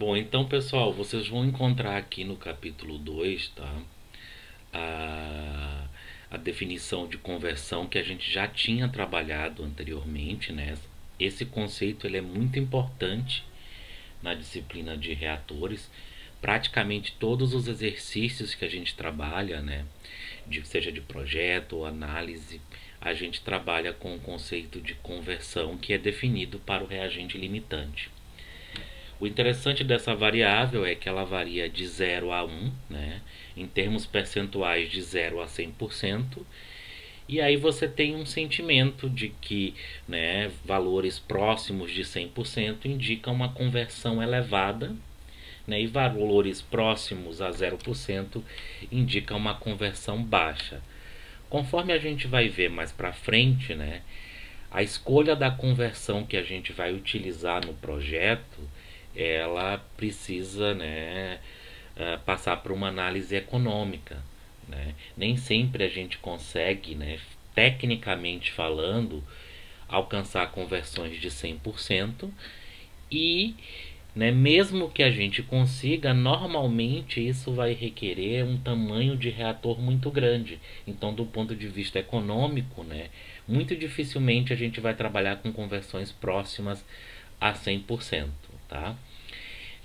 Bom, então pessoal, vocês vão encontrar aqui no capítulo 2, tá? A, a definição de conversão que a gente já tinha trabalhado anteriormente, né? Esse conceito ele é muito importante na disciplina de reatores. Praticamente todos os exercícios que a gente trabalha, né? Seja de projeto ou análise, a gente trabalha com o conceito de conversão que é definido para o reagente limitante. O interessante dessa variável é que ela varia de 0 a 1, né? Em termos percentuais de 0 a 100%. E aí você tem um sentimento de que, né, valores próximos de 100% indicam uma conversão elevada, né, e valores próximos a 0% indicam uma conversão baixa. Conforme a gente vai ver mais para frente, né, a escolha da conversão que a gente vai utilizar no projeto, ela precisa, né, passar por uma análise econômica, né? Nem sempre a gente consegue, né, tecnicamente falando, alcançar conversões de 100% e, né, mesmo que a gente consiga, normalmente isso vai requerer um tamanho de reator muito grande. Então, do ponto de vista econômico, né, muito dificilmente a gente vai trabalhar com conversões próximas a 100%, tá?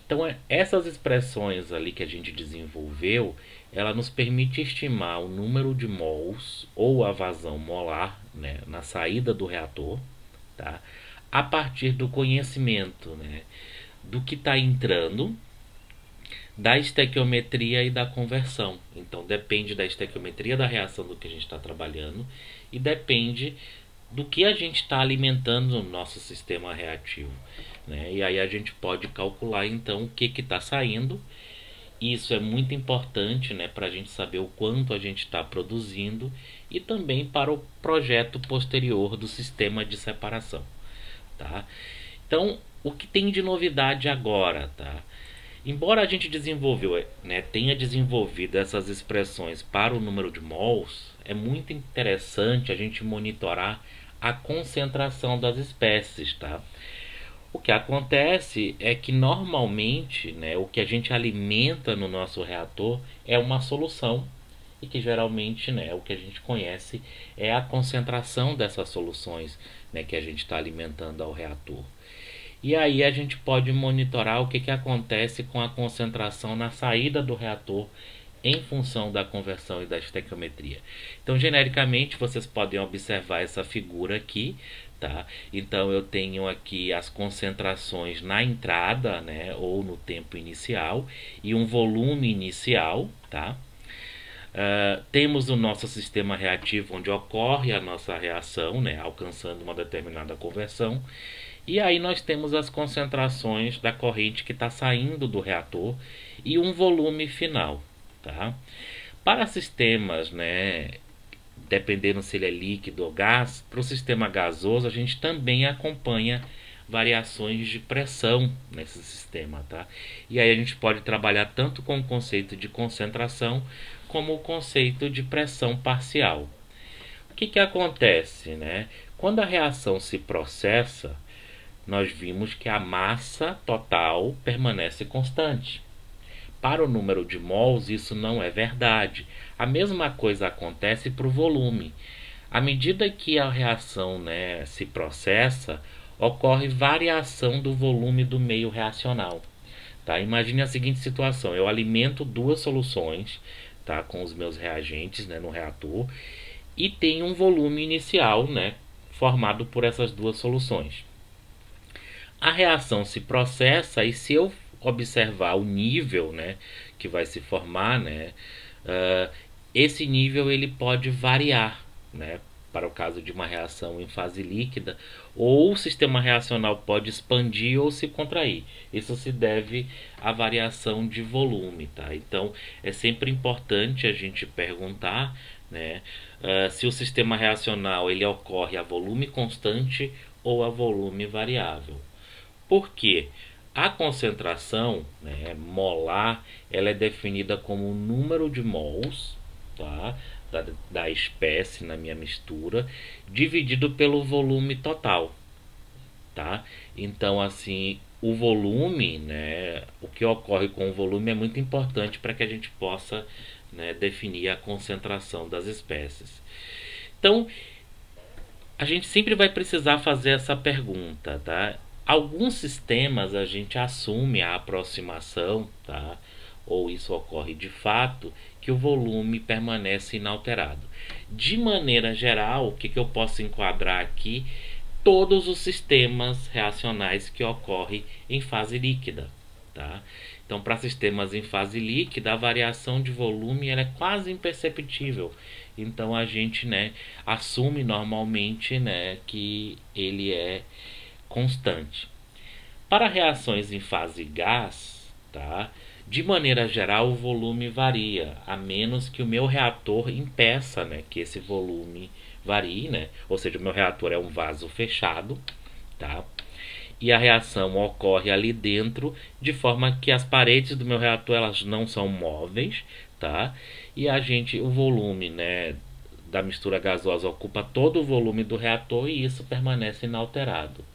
Então, essas expressões ali que a gente desenvolveu, ela nos permite estimar o número de mols ou a vazão molar, né, na saída do reator, tá? A partir do conhecimento, né, do que está entrando, da estequiometria e da conversão. Então depende da estequiometria da reação do que a gente está trabalhando e depende do que a gente está alimentando no nosso sistema reativo, né? E aí a gente pode calcular então o que está saindo. Isso é muito importante, né, para a gente saber o quanto a gente está produzindo e também para o projeto posterior do sistema de separação, tá? Então, o que tem de novidade agora, tá? Embora a gente desenvolveu, né, tenha desenvolvido essas expressões para o número de mols, é muito interessante a gente monitorar a concentração das espécies, tá? O que acontece é que normalmente, né, o que a gente alimenta no nosso reator é uma solução e que geralmente, né, o que a gente conhece é a concentração dessas soluções, né, que a gente está alimentando ao reator. E aí a gente pode monitorar o que acontece com a concentração na saída do reator em função da conversão e da estequiometria. Então, genericamente, vocês podem observar essa figura aqui, tá? Então, eu tenho aqui as concentrações na entrada, né, ou no tempo inicial, e um volume inicial, tá? Temos o nosso sistema reativo onde ocorre a nossa reação, né, alcançando uma determinada conversão. E aí nós temos as concentrações da corrente que está saindo do reator e um volume final, tá? Para sistemas, né, dependendo se ele é líquido ou gás, para o sistema gasoso a gente também acompanha variações de pressão nesse sistema, tá? E aí a gente pode trabalhar tanto com o conceito de concentração como o conceito de pressão parcial. O que acontece, né? Quando a reação se processa, nós vimos que a massa total permanece constante. Para o número de mols, isso não é verdade. A mesma coisa acontece para o volume. À medida que a reação, né, se processa, ocorre variação do volume do meio reacional. Tá? Imagine a seguinte situação: eu alimento duas soluções, tá, com os meus reagentes, né, no reator e tenho um volume inicial, né, formado por essas duas soluções. A reação se processa e se eu observar o nível, né, que vai se formar, né, esse nível ele pode variar, né, para o caso de uma reação em fase líquida, ou o sistema reacional pode expandir ou se contrair. Isso se deve à variação de volume, tá? Então é sempre importante a gente perguntar, né, se o sistema reacional ele ocorre a volume constante ou a volume variável. Por quê? A concentração, né, molar, ela é definida como o número de mols, tá, da espécie na minha mistura, dividido pelo volume total. tá? Então, assim, o volume, né, o que ocorre com o volume é muito importante para que a gente possa, né, definir a concentração das espécies. Então, a gente sempre vai precisar fazer essa pergunta, tá? Alguns sistemas a gente assume a aproximação, tá? Ou isso ocorre de fato, que o volume permanece inalterado. De maneira geral, o que eu posso enquadrar aqui? Todos os sistemas reacionais que ocorrem em fase líquida, tá? Então, para sistemas em fase líquida, a variação de volume ela é quase imperceptível. Então, a gente, né, assume normalmente, né, que ele é constante. Para reações em fase gás, tá? De maneira geral, o volume varia, a menos que o meu reator impeça, né, que esse volume varie, né? Ou seja, o meu reator é um vaso fechado, tá? E a reação ocorre ali dentro, de forma que as paredes do meu reator elas não são móveis, tá? E o volume, né, da mistura gasosa ocupa todo o volume do reator e isso permanece inalterado.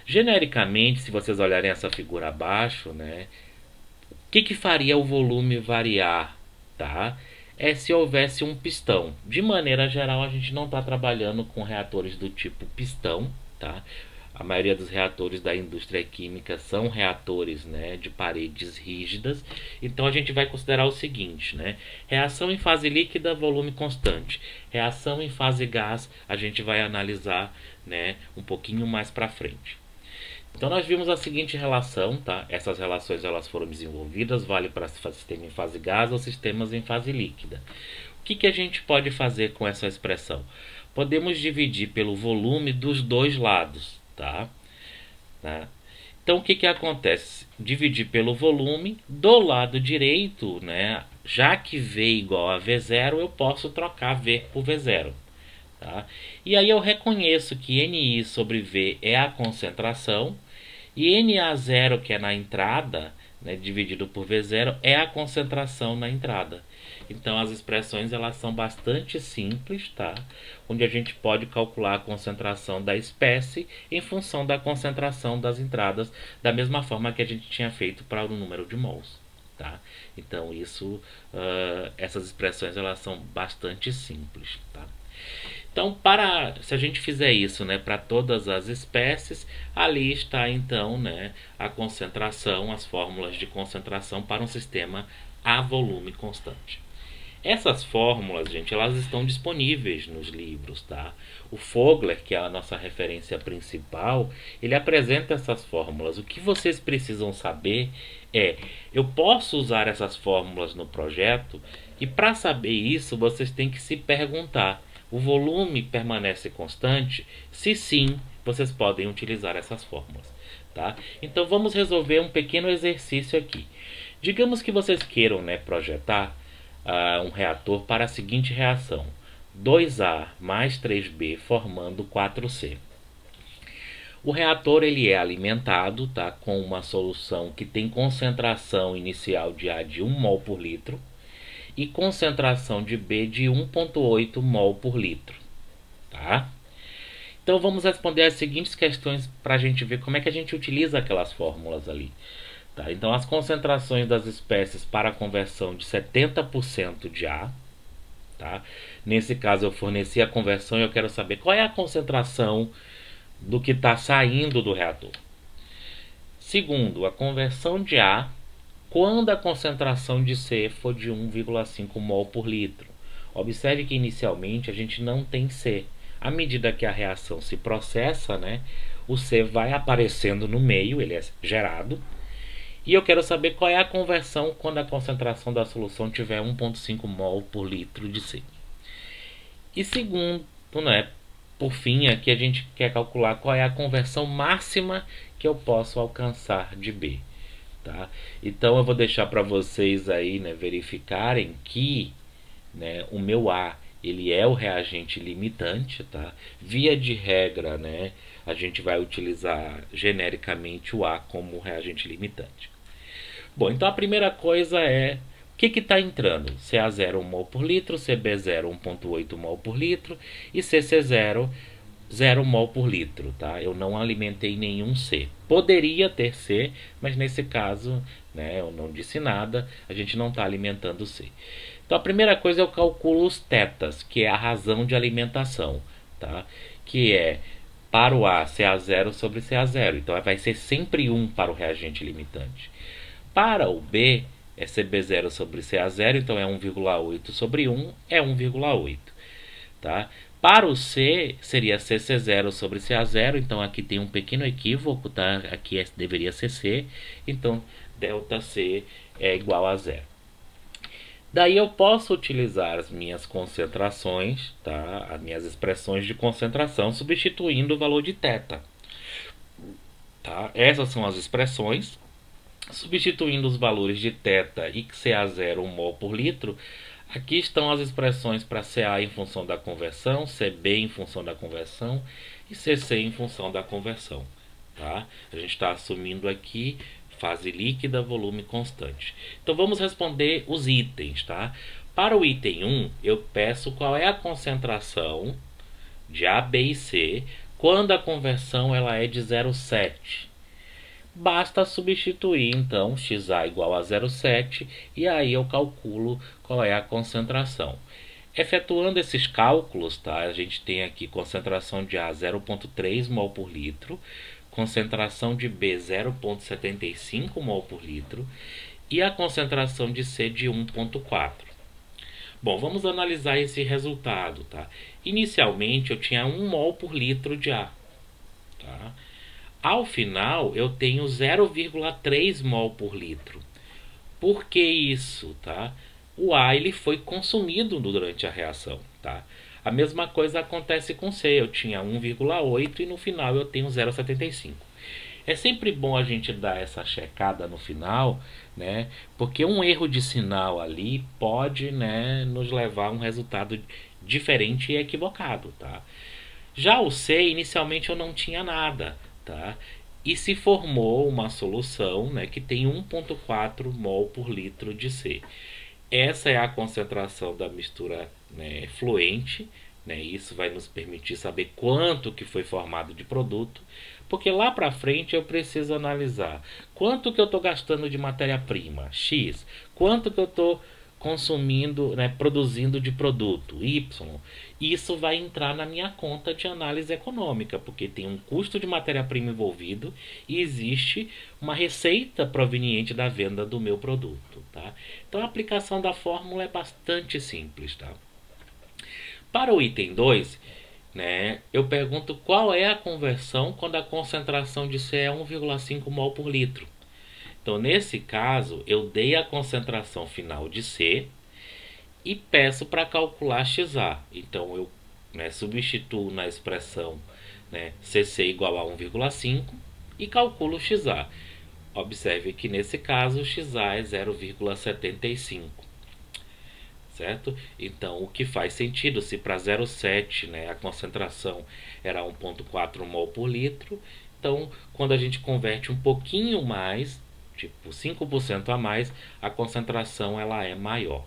Genericamente, se vocês olharem essa figura abaixo, né, o que faria o volume variar, tá? É se houvesse um pistão. De maneira geral, a gente não está trabalhando com reatores do tipo pistão, tá? A maioria dos reatores da indústria química são reatores, né, de paredes rígidas. Então a gente vai considerar o seguinte, né? Reação em fase líquida, volume constante. Reação em fase gás, a gente vai analisar, né, um pouquinho mais para frente. Então nós vimos a seguinte relação, tá? Essas relações elas foram desenvolvidas, vale para sistema em fase gás ou sistemas em fase líquida. O que a gente pode fazer com essa expressão? Podemos dividir pelo volume dos dois lados, tá? Então o que acontece? Dividir pelo volume do lado direito, né? Já que V igual a V0, eu posso trocar V por V0. Tá? E aí eu reconheço que NI sobre V é a concentração e NA0, que é na entrada, né, dividido por V0, é a concentração na entrada. Então as expressões elas são bastante simples, tá? Onde a gente pode calcular a concentração da espécie em função da concentração das entradas, da mesma forma que a gente tinha feito para o número de mols. Tá? Então essas expressões elas são bastante simples. Tá? Então, se a gente fizer isso, né, para todas as espécies, ali está então, né, a concentração, as fórmulas de concentração para um sistema a volume constante. Essas fórmulas, gente, elas estão disponíveis nos livros, tá? O Fogler, que é a nossa referência principal, ele apresenta essas fórmulas. O que vocês precisam saber eu posso usar essas fórmulas no projeto? E para saber isso, vocês têm que se perguntar, o volume permanece constante? Se sim, vocês podem utilizar essas fórmulas, tá? Então vamos resolver um pequeno exercício aqui. Digamos que vocês queiram, né, projetar um reator para a seguinte reação: 2A mais 3B formando 4C. O reator ele é alimentado, tá, com uma solução que tem concentração inicial de A de 1 mol por litro e concentração de B de 1,8 mol por litro. Tá? Então vamos responder as seguintes questões para a gente ver como é que a gente utiliza aquelas fórmulas ali. Tá? Então as concentrações das espécies para a conversão de 70% de A. Tá? Nesse caso eu forneci a conversão e eu quero saber qual é a concentração do que está saindo do reator. Segundo, a conversão de A quando a concentração de C for de 1,5 mol por litro. Observe que inicialmente a gente não tem C. À medida que a reação se processa, né, o C vai aparecendo no meio, ele é gerado. E eu quero saber qual é a conversão quando a concentração da solução tiver 1,5 mol por litro de C. E segundo, né, por fim, aqui a gente quer calcular qual é a conversão máxima que eu posso alcançar de B. Tá? Então eu vou deixar para vocês aí, né, verificarem que, né, o meu A ele é o reagente limitante, tá? Via de regra, né, a gente vai utilizar genericamente o A como reagente limitante. Bom, então a primeira coisa é o que está entrando? CA0 1 mol por litro, CB0 1,8 mol por litro e CC0 0 mol por litro, tá? Eu não alimentei nenhum C. Poderia ter C, mas nesse caso, né, eu não disse nada, a gente não está alimentando C. Então a primeira coisa eu calculo os tetas, que é a razão de alimentação, tá? Que é para o A, CA0 sobre CA0. Então vai ser sempre 1 para o reagente limitante. Para o B, é CB0 sobre CA0, então é 1,8 sobre 1, é 1,8. Tá? Para o C, seria CC0 sobre CA0, então aqui tem um pequeno equívoco, tá? Aqui deveria ser C, então delta C é igual a 0. Daí eu posso utilizar as minhas concentrações, tá? As minhas expressões de concentração, substituindo o valor de θ. Tá? Essas são as expressões. Substituindo os valores de θ e CA0 1 mol por litro, aqui estão as expressões para CA em função da conversão, CB em função da conversão e CC em função da conversão. Tá? A gente está assumindo aqui fase líquida, volume constante. Então vamos responder os itens. Tá? Para o item 1, eu peço qual é a concentração de A, B e C quando a conversão ela é de 0,7. Basta substituir então XA igual a 0,7 e aí eu calculo qual é a concentração. Efetuando esses cálculos, tá, a gente tem aqui concentração de A 0,3 mol por litro, concentração de B 0,75 mol por litro e a concentração de C de 1,4. Bom, vamos analisar esse resultado. Tá? Inicialmente eu tinha 1 mol por litro de A. Tá? Ao final, eu tenho 0,3 mol por litro. Por que isso? Tá? O A ele foi consumido durante a reação. Tá? A mesma coisa acontece com C. Eu tinha 1,8 e no final eu tenho 0,75. É sempre bom a gente dar essa checada no final, né? Porque um erro de sinal ali pode, né, nos levar a um resultado diferente e equivocado. Tá? Já o C, inicialmente eu não tinha nada. Tá? E se formou uma solução, né, que tem 1,4 mol por litro de C. Essa é a concentração da mistura, né, fluente, né, isso vai nos permitir saber quanto que foi formado de produto, porque lá para frente eu preciso analisar quanto que eu estou gastando de matéria-prima, X, quanto que eu estou consumindo, né, produzindo de produto, Y. Isso vai entrar na minha conta de análise econômica, porque tem um custo de matéria-prima envolvido e existe uma receita proveniente da venda do meu produto. Tá? Então a aplicação da fórmula é bastante simples. Tá? Para o item 2, né, eu pergunto qual é a conversão quando a concentração de C é 1,5 mol por litro. Então, nesse caso, eu dei a concentração final de C e peço para calcular XA. Então, eu, né, substituo na expressão, né, CC igual a 1,5 e calculo XA. Observe que nesse caso, XA é 0,75. Certo? Então, o que faz sentido, se para 0,7, né, a concentração era 1,4 mol por litro, então, quando a gente converte um pouquinho mais, tipo 5% a mais, a concentração ela é maior.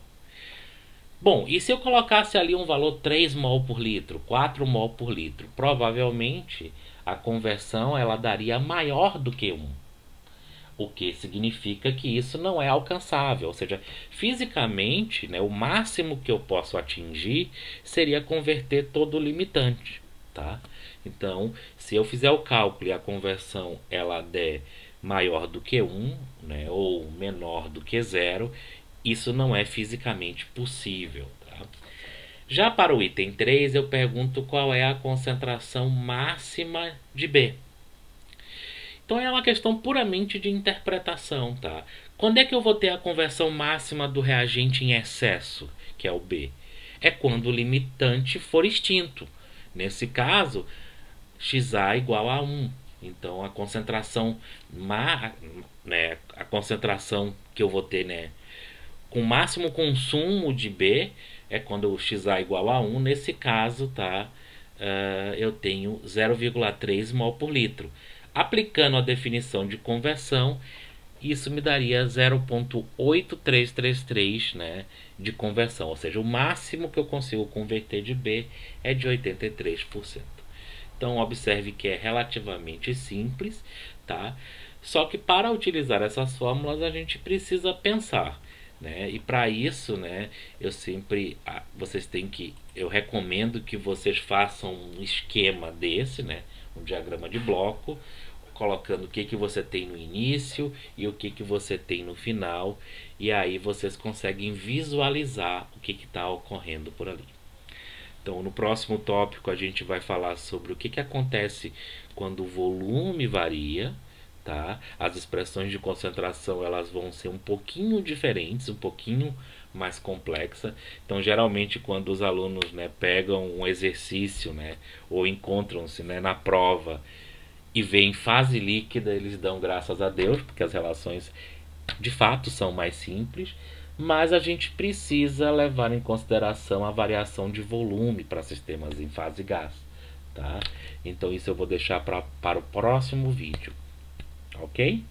Bom, e se eu colocasse ali um valor 3 mol por litro, 4 mol por litro, provavelmente a conversão ela daria maior do que 1. O que significa que isso não é alcançável, ou seja, fisicamente, né, o máximo que eu posso atingir seria converter todo o limitante, tá? Então, se eu fizer o cálculo e a conversão ela der maior do que 1, né, ou menor do que 0, isso não é fisicamente possível. Tá? Já para o item 3, eu pergunto qual é a concentração máxima de B. Então é uma questão puramente de interpretação, tá? Quando é que eu vou ter a conversão máxima do reagente em excesso, que é o B? É quando o limitante for extinto. Nesse caso, XA igual a 1. Então a concentração, né, a concentração que eu vou ter, né, com máximo consumo de B é quando o XA igual a 1. Nesse caso, tá? Eu tenho 0,3 mol por litro. Aplicando a definição de conversão, isso me daria 0,8333, né, de conversão. Ou seja, o máximo que eu consigo converter de B é de 83%. Então observe que é relativamente simples, tá? Só que para utilizar essas fórmulas a gente precisa pensar, né? E para isso, né, eu recomendo que vocês façam um esquema desse, né, um diagrama de bloco, colocando o que que você tem no início e o que que você tem no final, e aí vocês conseguem visualizar o que está ocorrendo por ali. Então, no próximo tópico a gente vai falar sobre o que acontece quando o volume varia, tá? As expressões de concentração elas vão ser um pouquinho diferentes, um pouquinho mais complexa. Então, geralmente quando os alunos, né, pegam um exercício, né, ou encontram-se, né, na prova e veem fase líquida, eles dão graças a Deus, porque as relações de fato são mais simples, mas a gente precisa levar em consideração a variação de volume para sistemas em fase gás, tá? Então isso eu vou deixar para o próximo vídeo, ok?